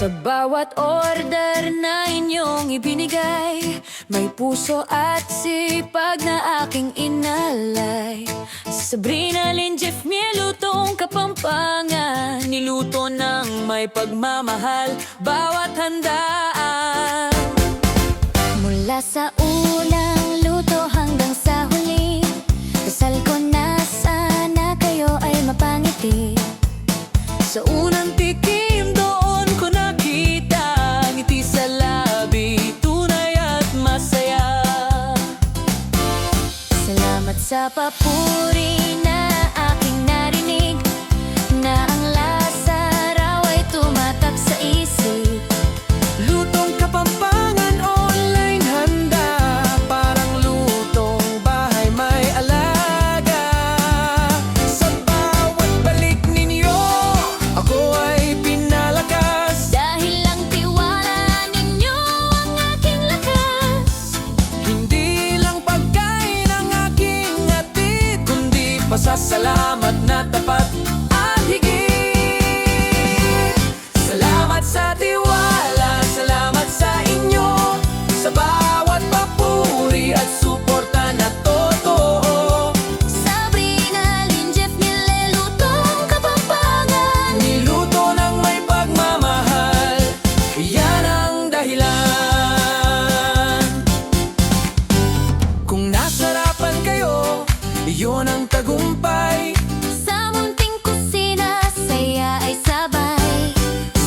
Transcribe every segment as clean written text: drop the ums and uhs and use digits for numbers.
Sa bawat order na inyong ibinigay, may puso at sipag na aking inalay. Sabrina, Lynn, Jeff, lutong Kapampangan, niluto ng may pagmamahal bawat handaan. Mula sa unang luto hanggang sa huli, dasal ko na sana kayo ay mapangiti. Sa unang tikim doon ko nakita ngiti sa labi, tunay at masaya. Salamat sa papuri na aking narinig, na ang lasa raw ay tumatak sa isip. Lutong Kapampangan online handa, parang lutong bahay may alaga. Sa bawat balik ninyo, ako ay pinalakas. Dahil lang tiwala ninyo ang aking lakas. Hindi lang pagkain ang aking hatid, kundi pasasalamat na tapat at higit. Salamat sa tiwala, salamat sa inyo, sa bawat papuri at suporta na totoo. Sabrina, Lynn, Jeff, lutong Kapampangan, Niluto ng may pagmamahal, yan ang dahilan. Kung nasarapan kayo, iyon ang tagumpay. sa munting kusina, saya ay sabay.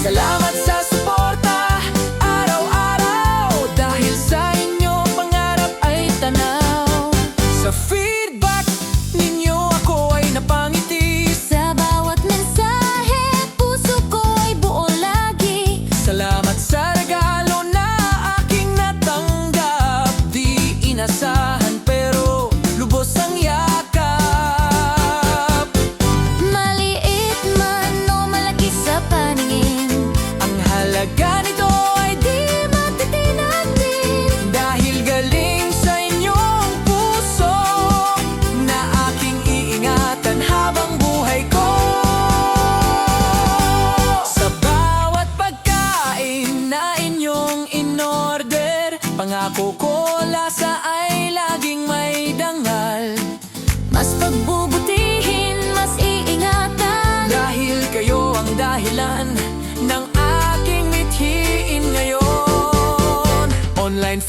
Salamat sa suporta, araw-araw, dahil sa inyo pangarap ay tanaw. Sa feedback ninyo ako ay napangiti. Sa bawat mensahe, puso ko ay buo lagi. Salamat sa regalo na aking natanggap, di inasahan pero lubos ang yakap. Maliit man o malaki sa paningin, Ang halaga nito ay di matitinag din. dahil galing sa inyong puso, na aking iingatan habang buhay ko. Sa bawat pagkain na inyong in-order, pangako ko lasa ay laging may dangal. Mas pagbubutihin, mas iingatan, Dahil kayo ang dahilan ng aking mithiin ngayon. Online